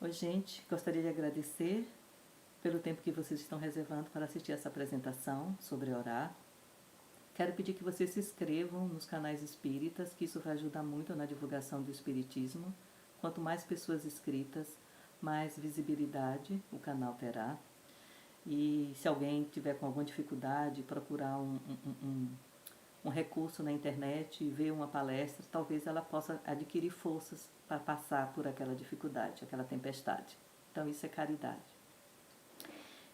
Oi, gente. Gostaria de agradecer pelo tempo que vocês estão reservando para assistir essa apresentação sobre orar. Quero pedir que vocês se inscrevam nos canais espíritas, que isso vai ajudar muito na divulgação do espiritismo. Quanto mais pessoas inscritas, mais visibilidade o canal terá. E se alguém tiver com alguma dificuldade, procurar um recurso na internet e ver uma palestra, talvez ela possa adquirir forças para passar por aquela dificuldade, aquela tempestade. Então isso é caridade.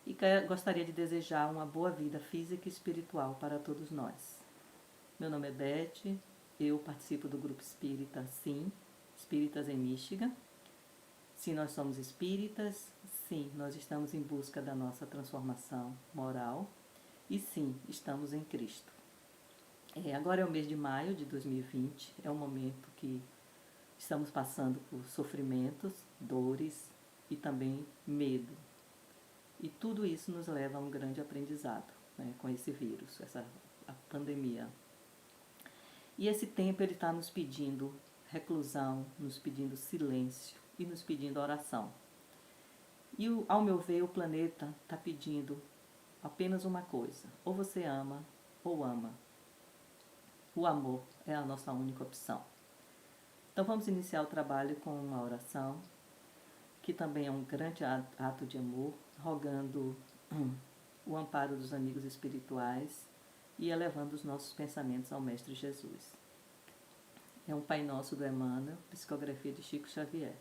E gostaria de desejar uma boa vida física e espiritual para todos nós. Meu nome é Beth, eu participo do grupo espírita Sim, Espíritas em Michigan. Sim, nós somos espíritas, sim, nós estamos em busca da nossa transformação moral e sim, estamos em Cristo. Agora é o mês de maio de 2020, é um momento que estamos passando por sofrimentos, dores e também medo. E tudo isso nos leva a um grande aprendizado, né, com esse vírus, a pandemia. E esse tempo ele está nos pedindo reclusão, nos pedindo silêncio e nos pedindo oração. E ao meu ver, o planeta está pedindo apenas uma coisa: ou você ama ou ama. O amor é a nossa única opção. Então vamos iniciar o trabalho com uma oração, que também é um grande ato de amor, rogando o amparo dos amigos espirituais e elevando os nossos pensamentos ao Mestre Jesus. É um Pai Nosso do Emmanuel, psicografia de Chico Xavier.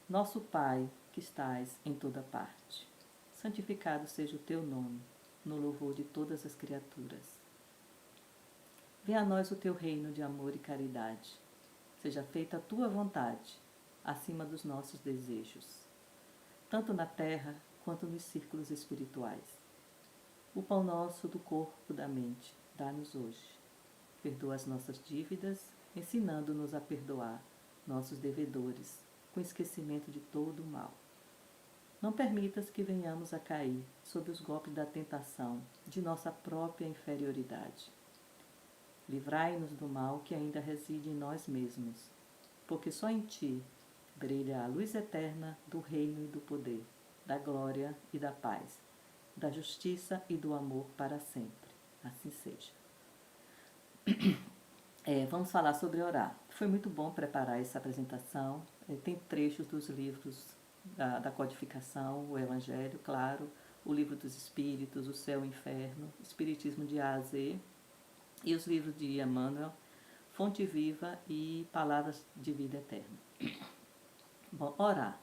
Nosso Pai, que estais em toda parte, santificado seja o teu nome, no louvor de todas as criaturas. Venha a nós o teu reino de amor e caridade. Seja feita a tua vontade, acima dos nossos desejos, tanto na terra quanto nos círculos espirituais. O pão nosso do corpo e da mente, dá-nos hoje. Perdoa as nossas dívidas, ensinando-nos a perdoar nossos devedores, com esquecimento de todo o mal. Não permitas que venhamos a cair sob os golpes da tentação de nossa própria inferioridade. Livrai-nos do mal que ainda reside em nós mesmos, porque só em Ti brilha a luz eterna do reino e do poder, da glória e da paz, da justiça e do amor para sempre. Assim seja. Vamos falar sobre orar. Foi muito bom preparar essa apresentação. Tem trechos dos livros da codificação, o Evangelho, claro, o Livro dos Espíritos, o Céu e o Inferno, Espiritismo de A a Z, e os livros de Emmanuel, Fonte Viva e Palavras de Vida Eterna. Bom, orar.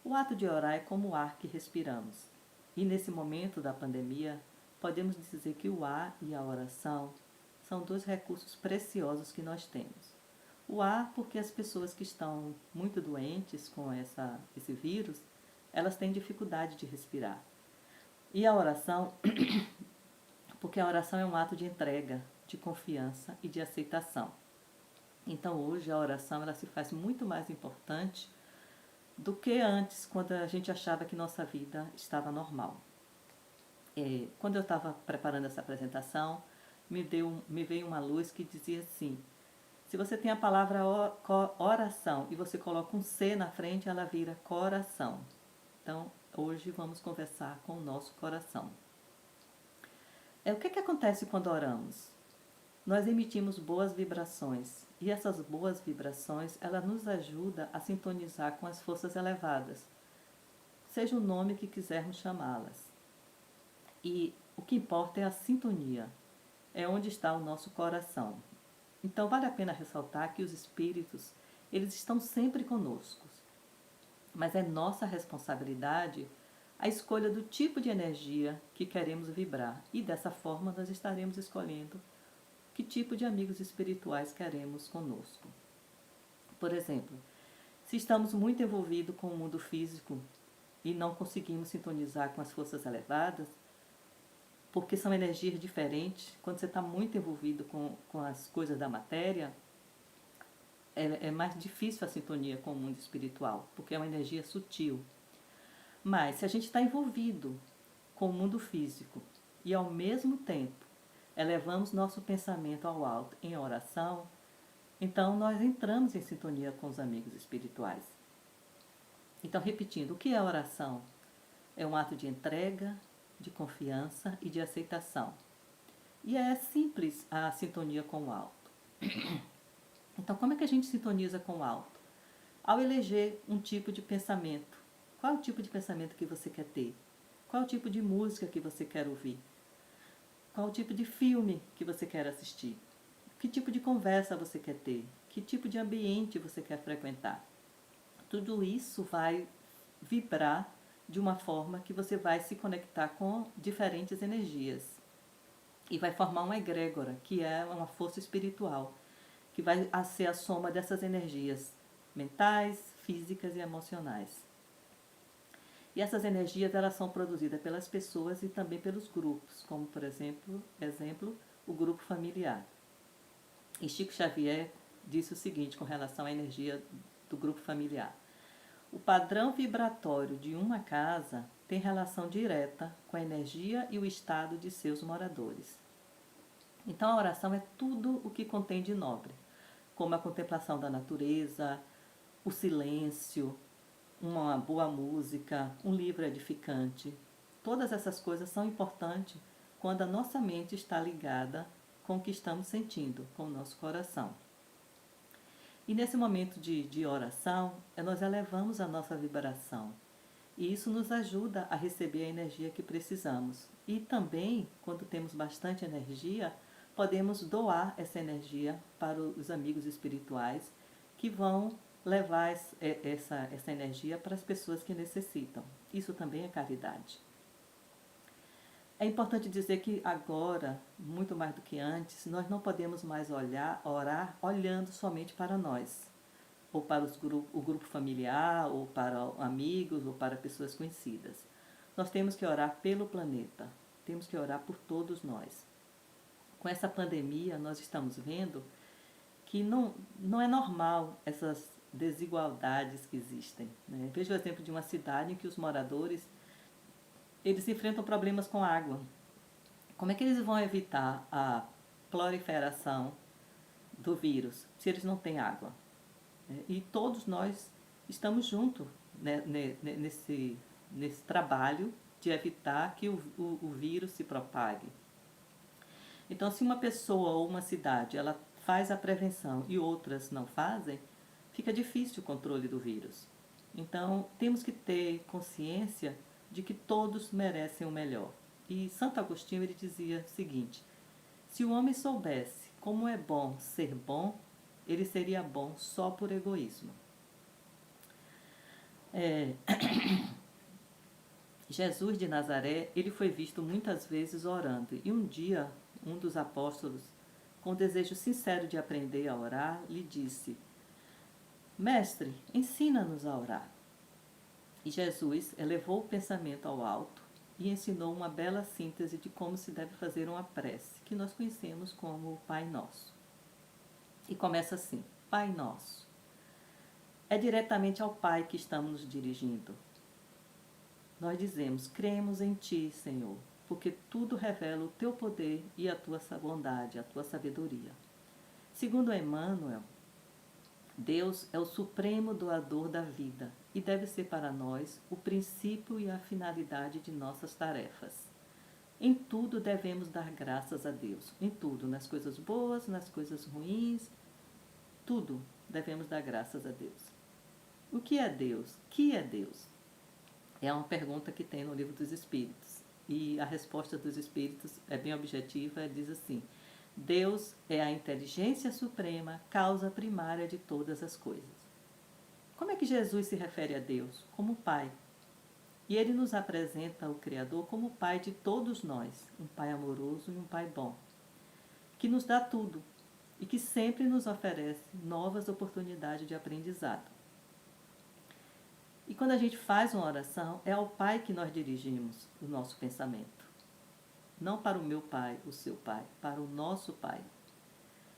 O ato de orar é como o ar que respiramos. E nesse momento da pandemia, podemos dizer que o ar e a oração são dois recursos preciosos que nós temos. O ar, porque as pessoas que estão muito doentes com esse vírus, elas têm dificuldade de respirar. E a oração, porque a oração é um ato de entrega, de confiança e de aceitação. Então hoje a oração ela se faz muito mais importante do que antes, quando a gente achava que nossa vida estava normal. Quando eu estava preparando essa apresentação, me veio uma luz que dizia assim: se você tem a palavra oração e você coloca um C na frente, ela vira coração. Então, hoje vamos conversar com o nosso coração. O que acontece quando oramos? Nós emitimos boas vibrações e essas boas vibrações, ela nos ajuda a sintonizar com as forças elevadas, seja o nome que quisermos chamá-las. E o que importa é a sintonia, é onde está o nosso coração. Então vale a pena ressaltar que os espíritos, eles estão sempre conosco, mas é nossa responsabilidade a escolha do tipo de energia que queremos vibrar e dessa forma nós estaremos escolhendo que tipo de amigos espirituais queremos conosco. Por exemplo, se estamos muito envolvidos com o mundo físico e não conseguimos sintonizar com as forças elevadas, porque são energias diferentes, quando você está muito envolvido com as coisas da matéria, é mais difícil a sintonia com o mundo espiritual, porque é uma energia sutil. Mas se a gente está envolvido com o mundo físico e ao mesmo tempo elevamos nosso pensamento ao alto em oração, então nós entramos em sintonia com os amigos espirituais. Então, repetindo, o que é oração? É um ato de entrega, de confiança e de aceitação. E é simples a sintonia com o alto. Então, como é que a gente sintoniza com o alto? Ao eleger um tipo de pensamento. Qual é o tipo de pensamento que você quer ter? Qual é o tipo de música que você quer ouvir? Qual é o tipo de filme que você quer assistir? Que tipo de conversa você quer ter? Que tipo de ambiente você quer frequentar? Tudo isso vai vibrar de uma forma que você vai se conectar com diferentes energias. E vai formar uma egrégora, que é uma força espiritual, que vai ser a soma dessas energias mentais, físicas e emocionais. E essas energias elas são produzidas pelas pessoas e também pelos grupos, como por exemplo, o grupo familiar. E Chico Xavier disse o seguinte com relação à energia do grupo familiar. O padrão vibratório de uma casa tem relação direta com a energia e o estado de seus moradores. Então a oração é tudo o que contém de nobre, como a contemplação da natureza, o silêncio, uma boa música, um livro edificante. Todas essas coisas são importantes quando a nossa mente está ligada com o que estamos sentindo, com o nosso coração. E nesse momento de oração, nós elevamos a nossa vibração. E isso nos ajuda a receber a energia que precisamos. E também, quando temos bastante energia, podemos doar essa energia para os amigos espirituais que vão levar essa energia para as pessoas que necessitam. Isso também é caridade. É importante dizer que agora, muito mais do que antes, nós não podemos mais orar olhando somente para nós, ou para o grupo familiar, ou para amigos, ou para pessoas conhecidas. Nós temos que orar pelo planeta, temos que orar por todos nós. Com essa pandemia, nós estamos vendo que não é normal essas desigualdades que existem, né? Veja o exemplo de uma cidade em que os moradores eles enfrentam problemas com água. Como é que eles vão evitar a proliferação do vírus se eles não têm água? E todos nós estamos juntos, né, nesse trabalho de evitar que o vírus se propague. Então, se uma pessoa ou uma cidade ela faz a prevenção e outras não fazem, fica difícil o controle do vírus. Então, temos que ter consciência de que todos merecem o melhor. E Santo Agostinho ele dizia o seguinte: se o homem soubesse como é bom ser bom, ele seria bom só por egoísmo. Jesus de Nazaré, ele foi visto muitas vezes orando. E um dia, um dos apóstolos, com o desejo sincero de aprender a orar, lhe disse: Mestre, ensina-nos a orar. E Jesus elevou o pensamento ao alto e ensinou uma bela síntese de como se deve fazer uma prece, que nós conhecemos como o Pai Nosso. E começa assim: Pai Nosso. É diretamente ao Pai que estamos nos dirigindo. Nós dizemos: cremos em Ti, Senhor, porque tudo revela o Teu poder e a Tua bondade, a Tua sabedoria. Segundo Emmanuel, Deus é o supremo doador da vida e deve ser para nós o princípio e a finalidade de nossas tarefas. Em tudo devemos dar graças a Deus. Em tudo, nas coisas boas, nas coisas ruins, tudo devemos dar graças a Deus. O que é Deus? Que é Deus? É uma pergunta que tem no Livro dos Espíritos. E a resposta dos Espíritos é bem objetiva, diz assim: Deus é a inteligência suprema, causa primária de todas as coisas. Como é que Jesus se refere a Deus? Como Pai. E ele nos apresenta o Criador como Pai de todos nós, um Pai amoroso e um Pai bom, que nos dá tudo e que sempre nos oferece novas oportunidades de aprendizado. E quando a gente faz uma oração, é ao Pai que nós dirigimos o nosso pensamento. Não para o meu pai, o seu pai, para o nosso Pai.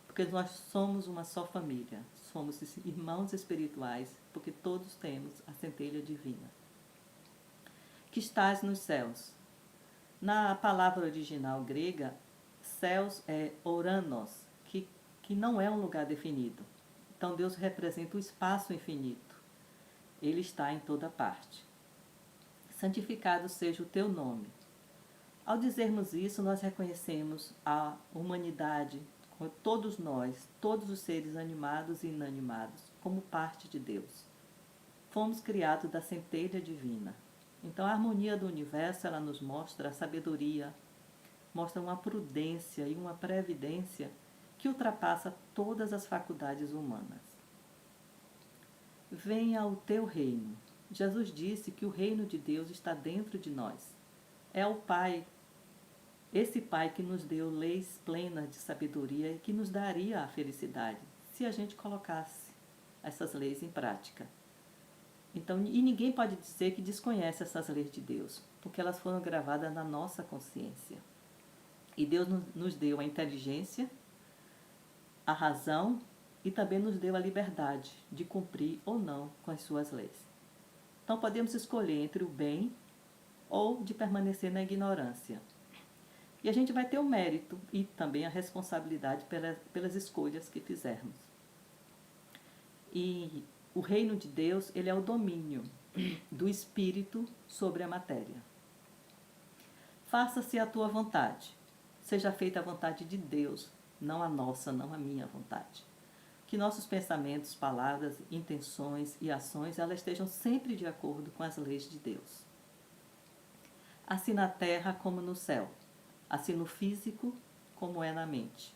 Porque nós somos uma só família, somos irmãos espirituais, porque todos temos a centelha divina. Que estás nos céus. Na palavra original grega, céus é oranos, que não é um lugar definido. Então Deus representa o espaço infinito. Ele está em toda parte. Santificado seja o teu nome. Ao dizermos isso, nós reconhecemos a humanidade, todos nós, todos os seres animados e inanimados, como parte de Deus. Fomos criados da centelha divina. Então a harmonia do universo, ela nos mostra a sabedoria, mostra uma prudência e uma previdência que ultrapassa todas as faculdades humanas. Venha o teu reino. Jesus disse que o reino de Deus está dentro de nós. É o Pai, esse Pai que nos deu leis plenas de sabedoria e que nos daria a felicidade, se a gente colocasse essas leis em prática. Então, e ninguém pode dizer que desconhece essas leis de Deus, porque elas foram gravadas na nossa consciência. E Deus nos deu a inteligência, a razão e também nos deu a liberdade de cumprir ou não com as suas leis. Então podemos escolher entre o bem ou de permanecer na ignorância. E a gente vai ter o mérito e também a responsabilidade pelas escolhas que fizermos. E o reino de Deus, ele é o domínio do espírito sobre a matéria. Faça-se a tua vontade. Seja feita a vontade de Deus, não a nossa, não a minha vontade. Que nossos pensamentos, palavras, intenções e ações, elas estejam sempre de acordo com as leis de Deus. Assim na terra como no céu, assim no físico como é na mente.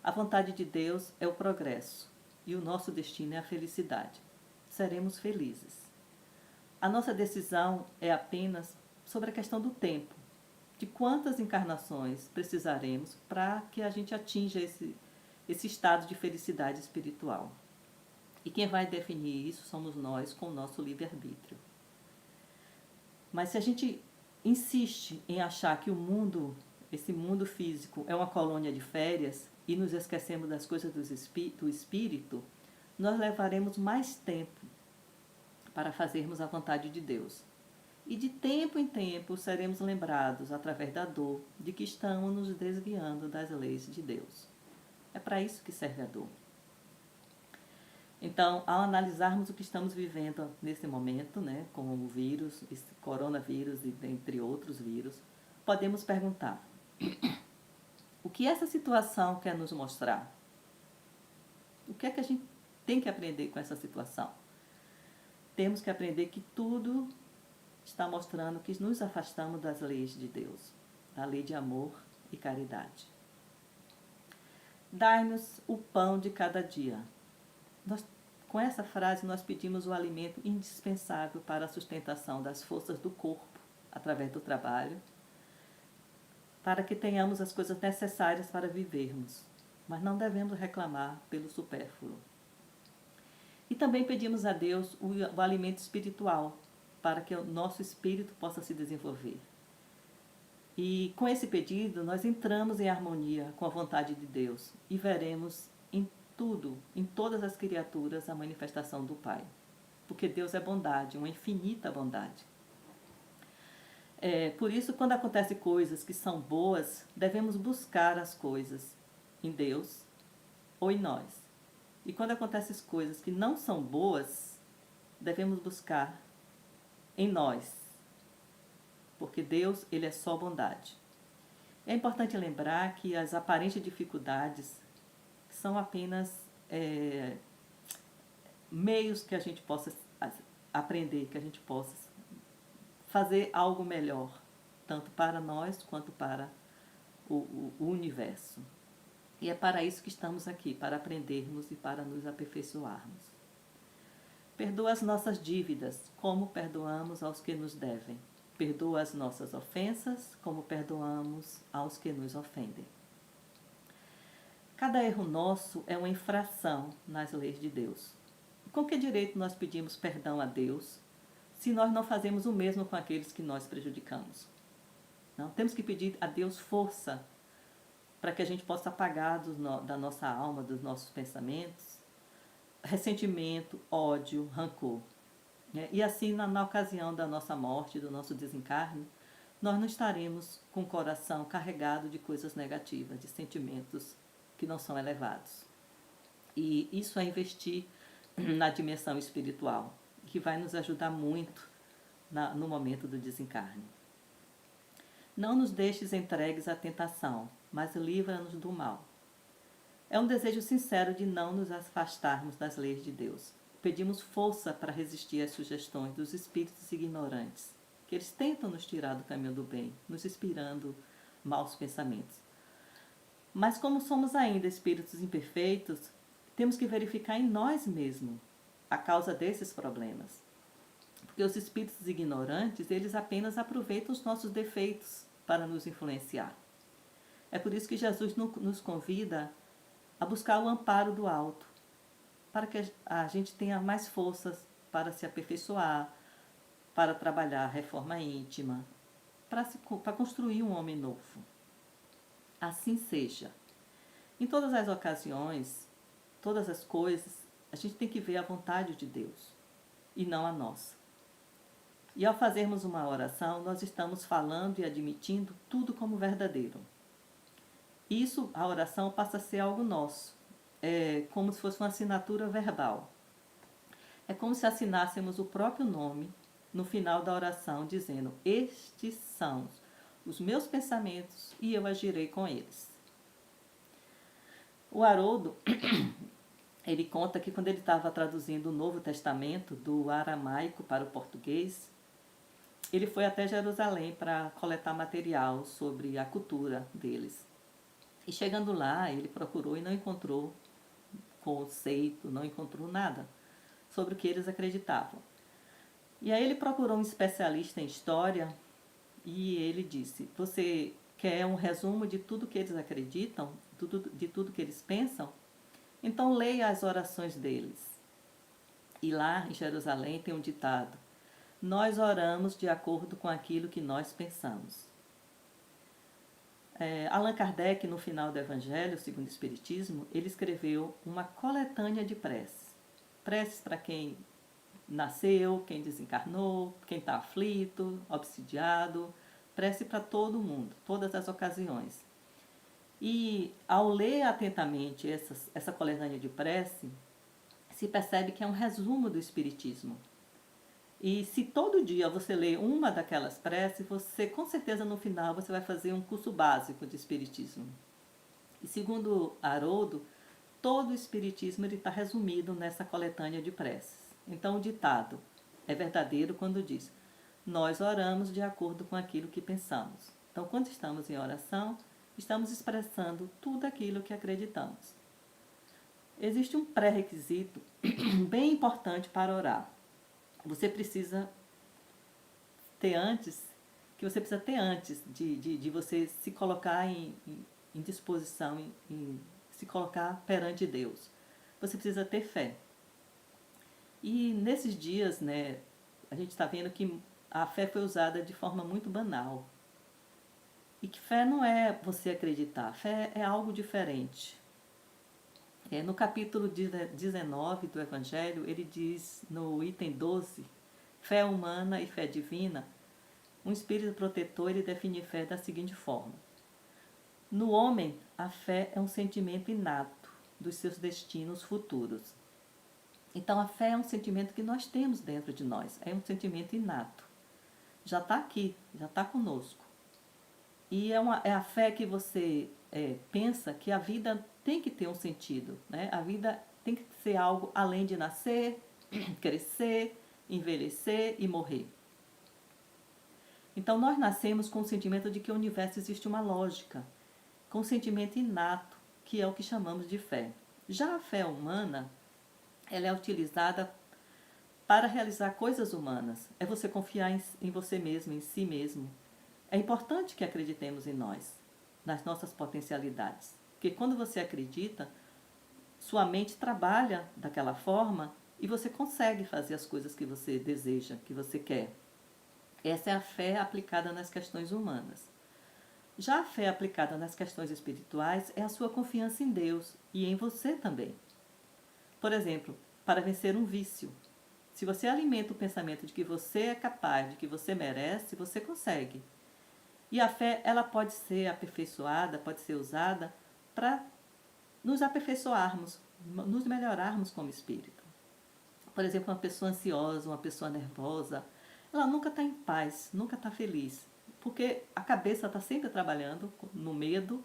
A vontade de Deus é o progresso e o nosso destino é a felicidade. Seremos felizes. A nossa decisão é apenas sobre a questão do tempo, de quantas encarnações precisaremos para que a gente atinja esse estado de felicidade espiritual. E quem vai definir isso somos nós, com o nosso livre-arbítrio. Mas se a gente insiste em achar que o mundo, esse mundo físico, é uma colônia de férias e nos esquecemos das coisas do espírito, nós levaremos mais tempo para fazermos a vontade de Deus. E de tempo em tempo seremos lembrados, através da dor, de que estamos nos desviando das leis de Deus. É para isso que serve a dor. Então, ao analisarmos o que estamos vivendo nesse momento, né, com o vírus, esse coronavírus e entre outros vírus, podemos perguntar: o que essa situação quer nos mostrar? O que é que a gente tem que aprender com essa situação? Temos que aprender que tudo está mostrando que nos afastamos das leis de Deus, a lei de amor e caridade. Dai-nos o pão de cada dia. Com essa frase, nós pedimos o alimento indispensável para a sustentação das forças do corpo, através do trabalho, para que tenhamos as coisas necessárias para vivermos, mas não devemos reclamar pelo supérfluo. E também pedimos a Deus o alimento espiritual, para que o nosso espírito possa se desenvolver. E com esse pedido, nós entramos em harmonia com a vontade de Deus e veremos em tudo, em todas as criaturas, a manifestação do Pai. Porque Deus é bondade, uma infinita bondade. Por isso, quando acontecem coisas que são boas, devemos buscar as coisas em Deus ou em nós. E quando acontecem coisas que não são boas, devemos buscar em nós, porque Deus, ele é só bondade. É importante lembrar que as aparentes dificuldades são apenas meios que a gente possa aprender, que a gente possa fazer algo melhor, tanto para nós quanto para o universo. E é para isso que estamos aqui, para aprendermos e para nos aperfeiçoarmos. Perdoa as nossas dívidas, como perdoamos aos que nos devem. Perdoa as nossas ofensas, como perdoamos aos que nos ofendem. Cada erro nosso é uma infração nas leis de Deus. Com que direito nós pedimos perdão a Deus, se nós não fazemos o mesmo com aqueles que nós prejudicamos? Não, temos que pedir a Deus força para que a gente possa apagar da nossa alma, dos nossos pensamentos, ressentimento, ódio, rancor. E assim, na ocasião da nossa morte, do nosso desencarne, nós não estaremos com o coração carregado de coisas negativas, de sentimentos que não são elevados. E isso é investir na dimensão espiritual, que vai nos ajudar muito no momento do desencarne. Não nos deixes entregues à tentação, mas livra-nos do mal. É um desejo sincero de não nos afastarmos das leis de Deus. Pedimos força para resistir às sugestões dos espíritos ignorantes, que eles tentam nos tirar do caminho do bem, nos inspirando maus pensamentos. Mas como somos ainda espíritos imperfeitos, temos que verificar em nós mesmos a causa desses problemas. Porque os espíritos ignorantes, eles apenas aproveitam os nossos defeitos para nos influenciar. É por isso que Jesus nos convida a buscar o amparo do alto, para que a gente tenha mais forças para se aperfeiçoar, para trabalhar a reforma íntima, para construir um homem novo. Assim seja. Em todas as ocasiões, todas as coisas, a gente tem que ver a vontade de Deus e não a nossa. E ao fazermos uma oração, nós estamos falando e admitindo tudo como verdadeiro. Isso, a oração passa a ser algo nosso. É como se fosse uma assinatura verbal. É como se assinássemos o próprio nome no final da oração, dizendo: estes são os meus pensamentos e eu agirei com eles. O Haroldo, ele conta que quando ele estava traduzindo o Novo Testamento do aramaico para o português, ele foi até Jerusalém para coletar material sobre a cultura deles. E chegando lá, ele procurou e não encontrou conceito, não encontrou nada sobre o que eles acreditavam. E aí ele procurou um especialista em história e ele disse: você quer um resumo de tudo que eles acreditam, de tudo que eles pensam? Então leia as orações deles. E lá em Jerusalém tem um ditado: nós oramos de acordo com aquilo que nós pensamos. Allan Kardec, no final do Evangelho segundo o Espiritismo, ele escreveu uma coletânea de preces. Preces para quem nasceu, quem desencarnou, quem está aflito, obsidiado. Prece para todo mundo, todas as ocasiões. E ao ler atentamente essa coletânea de prece, se percebe que é um resumo do Espiritismo. E se todo dia você lê uma daquelas preces, você com certeza no final você vai fazer um curso básico de Espiritismo. E segundo Haroldo, todo o Espiritismo está resumido nessa coletânea de preces. Então o ditado é verdadeiro quando diz: nós oramos de acordo com aquilo que pensamos. Então quando estamos em oração, estamos expressando tudo aquilo que acreditamos. Existe um pré-requisito bem importante para orar. Você precisa ter antes de você se colocar em disposição, em se colocar perante Deus. Você precisa ter fé. E nesses dias, né, a gente está vendo que a fé foi usada de forma muito banal. E que fé não é você acreditar, fé é algo diferente. No capítulo 19 do Evangelho, ele diz no item 12, fé humana e fé divina, um espírito protetor ele define fé da seguinte forma: no homem, a fé é um sentimento inato dos seus destinos futuros. Então, a fé é um sentimento que nós temos dentro de nós, é um sentimento inato. Já está aqui, já está conosco. E é a fé que você pensa que a vida tem que ter um sentido, né? A vida tem que ser algo além de nascer, crescer, envelhecer e morrer. Então nós nascemos com o sentimento de que o universo existe uma lógica, com um sentimento inato, que é o que chamamos de fé. Já a fé humana, ela é utilizada para realizar coisas humanas. É você confiar em você mesmo, em si mesmo. É importante que acreditemos em nós, nas nossas potencialidades. Porque quando você acredita, sua mente trabalha daquela forma e você consegue fazer as coisas que você deseja, que você quer. Essa é a fé aplicada nas questões humanas. Já a fé aplicada nas questões espirituais é a sua confiança em Deus e em você também. Por exemplo, para vencer um vício. Se você alimenta o pensamento de que você é capaz, de que você merece, você consegue. E a fé, ela pode ser aperfeiçoada, pode ser usada para nos aperfeiçoarmos, nos melhorarmos como espírito. Por exemplo, uma pessoa ansiosa, uma pessoa nervosa, ela nunca está em paz, nunca está feliz, porque a cabeça está sempre trabalhando no medo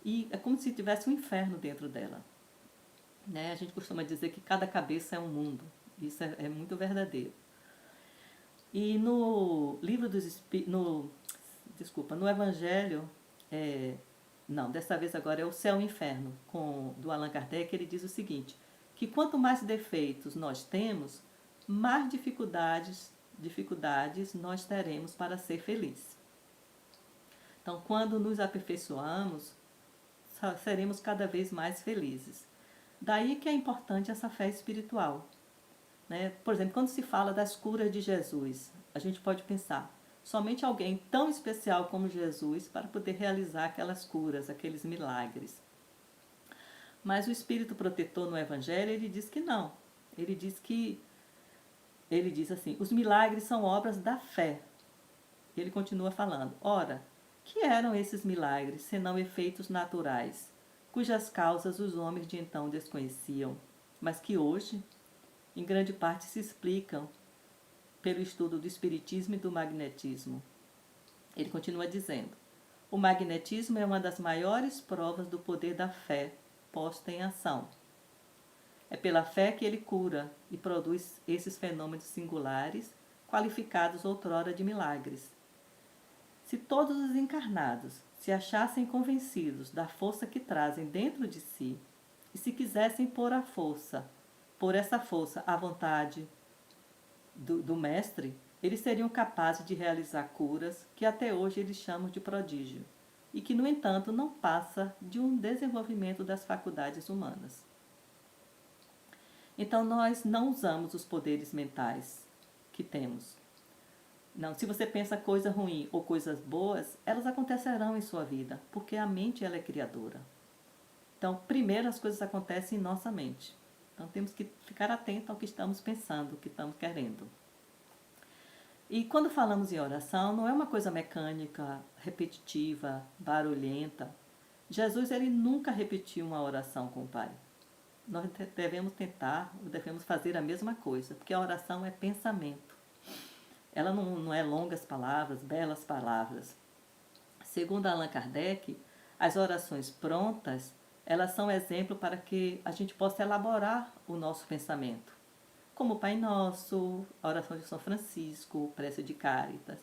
e é como se tivesse um inferno dentro dela. Né? A gente costuma dizer que cada cabeça é um mundo, isso é muito verdadeiro. E no livro dos no Evangelho, não, dessa vez agora é o Céu e o Inferno, do Allan Kardec, ele diz o seguinte, que quanto mais defeitos nós temos, mais dificuldades nós teremos para ser felizes. Então, quando nos aperfeiçoamos, seremos cada vez mais felizes. Daí que é importante essa fé espiritual. Né? Por exemplo, quando se fala das curas de Jesus, a gente pode pensar, somente alguém tão especial como Jesus para poder realizar aquelas curas, aqueles milagres. Mas o Espírito Protetor no Evangelho, ele diz que não. Ele diz assim, os milagres são obras da fé. Ele continua falando, ora, que eram esses milagres, senão efeitos naturais, cujas causas os homens de então desconheciam, mas que hoje, em grande parte, se explicam pelo estudo do espiritismo e do magnetismo. Ele continua dizendo, o magnetismo é uma das maiores provas do poder da fé posta em ação. É pela fé que ele cura e produz esses fenômenos singulares, qualificados outrora de milagres. Se todos os encarnados se achassem convencidos da força que trazem dentro de si, e se quisessem pôr essa força à vontade do Mestre, eles seriam capazes de realizar curas que até hoje eles chamam de prodígio, e que, no entanto, não passa de um desenvolvimento das faculdades humanas. Então, nós não usamos os poderes mentais que temos. Não, se você pensa coisa ruim ou coisas boas, elas acontecerão em sua vida, porque a mente ela é criadora. Então, primeiro as coisas acontecem em nossa mente. Então, temos que ficar atento ao que estamos pensando, o que estamos querendo. E quando falamos em oração, não é uma coisa mecânica, repetitiva, barulhenta. Jesus ele nunca repetiu uma oração com o Pai. Nós devemos fazer a mesma coisa, porque a oração é pensamento. Ela não é longas palavras, belas palavras. Segundo Allan Kardec, as orações prontas, elas são exemplo para que a gente possa elaborar o nosso pensamento. Como o Pai Nosso, a oração de São Francisco, prece de Cáritas.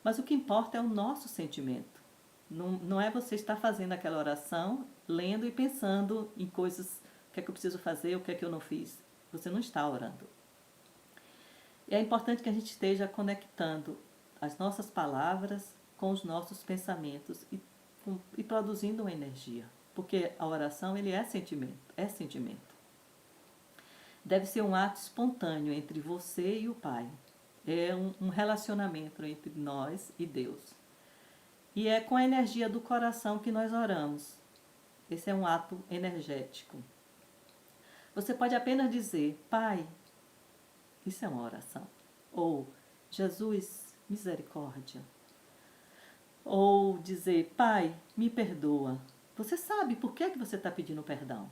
Mas o que importa é o nosso sentimento. Não é você estar fazendo aquela oração, lendo e pensando em coisas, o que é que eu preciso fazer, o que é que eu não fiz. Você não está orando. E é importante que a gente esteja conectando as nossas palavras com os nossos pensamentos e produzindo uma energia. Porque a oração ele é sentimento. Deve ser um ato espontâneo entre você e o Pai. É um relacionamento entre nós e Deus. E é com a energia do coração que nós oramos. Esse é um ato energético. Você pode apenas dizer, Pai, isso é uma oração. Ou, Jesus, misericórdia. Ou dizer, Pai, me perdoa. Você sabe por que você está pedindo perdão.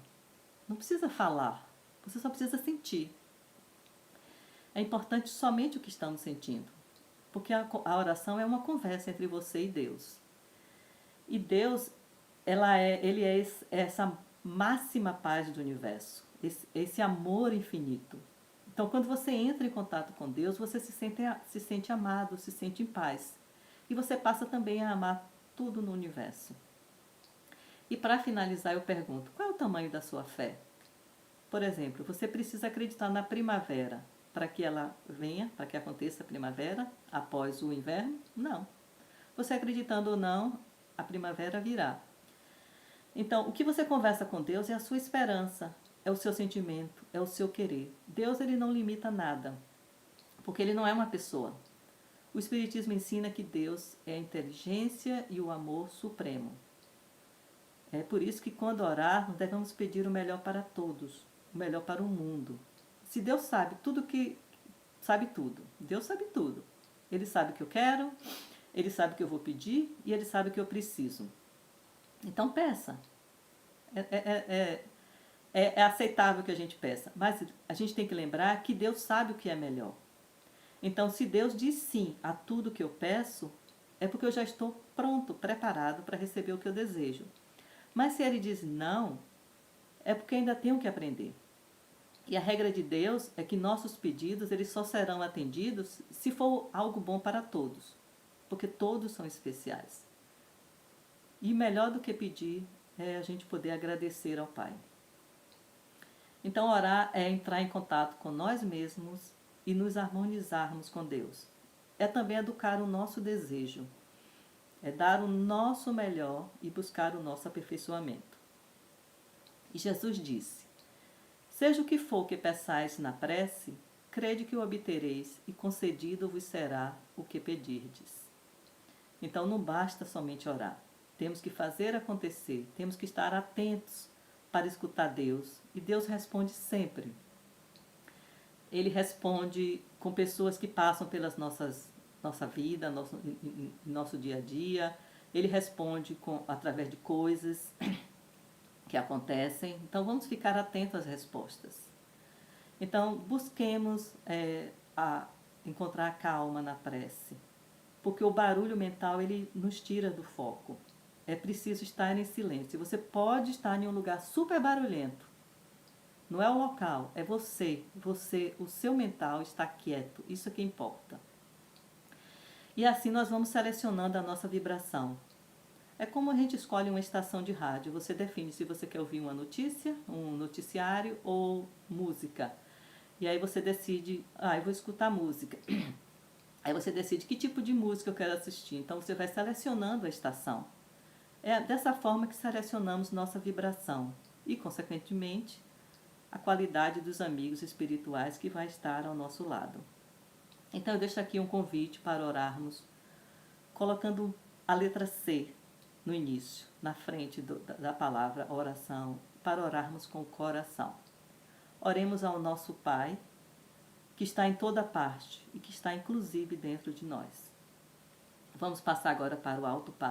Não precisa falar. Você só precisa sentir. É importante somente o que estamos sentindo. Porque a oração é uma conversa entre você e Deus. E Deus, ele é essa máxima paz do universo. Esse amor infinito. Então, quando você entra em contato com Deus, você se sente amado, se sente em paz. E você passa também a amar tudo no universo. E para finalizar, eu pergunto, qual é o tamanho da sua fé? Por exemplo, você precisa acreditar na primavera para que ela venha, para que aconteça a primavera após o inverno? Não. Você acreditando ou não, a primavera virá. Então, o que você conversa com Deus é a sua esperança, é o seu sentimento, é o seu querer. Deus ele não limita nada, porque ele não é uma pessoa. O Espiritismo ensina que Deus é a inteligência e o amor supremo. É por isso que quando orar, nós devemos pedir o melhor para todos, o melhor para o mundo. Se Deus sabe tudo. Deus sabe tudo. Ele sabe o que eu quero, Ele sabe o que eu vou pedir e Ele sabe o que eu preciso. Então peça. é aceitável que a gente peça, mas a gente tem que lembrar que Deus sabe o que é melhor. Então, se Deus diz sim a tudo que eu peço, é porque eu já estou pronto, preparado para receber o que eu desejo. Mas se Ele diz não, é porque ainda tenho que aprender. E a regra de Deus é que nossos pedidos eles só serão atendidos se for algo bom para todos, porque todos são especiais. E melhor do que pedir é a gente poder agradecer ao Pai. Então, orar é entrar em contato com nós mesmos e nos harmonizarmos com Deus. É também educar o nosso desejo. É dar o nosso melhor e buscar o nosso aperfeiçoamento. E Jesus disse: seja o que for que peçais na prece, crede que o obtereis e concedido vos será o que pedirdes. Então não basta somente orar. Temos que fazer acontecer, temos que estar atentos para escutar Deus. E Deus responde sempre. Ele responde com pessoas que passam pelas nossa vida, nosso dia a dia. Ele responde através de coisas que acontecem. Então vamos ficar atentos às respostas. Então busquemos encontrar a calma na prece, porque o barulho mental ele nos tira do foco. É preciso estar em silêncio. Você pode estar em um lugar super barulhento. Não é o local, é você. O seu mental está quieto. Isso é que importa. E assim nós vamos selecionando a nossa vibração. É como a gente escolhe uma estação de rádio. Você define se você quer ouvir uma notícia, um noticiário ou música. E aí você decide, eu vou escutar música. Aí você decide que tipo de música eu quero assistir. Então você vai selecionando a estação. É dessa forma que selecionamos nossa vibração e, consequentemente, a qualidade dos amigos espirituais que vai estar ao nosso lado. Então eu deixo aqui um convite para orarmos, colocando a letra C no início, na frente da palavra oração, para orarmos com o coração. Oremos ao nosso Pai, que está em toda parte e que está inclusive dentro de nós. Vamos passar agora para o Alto Pai.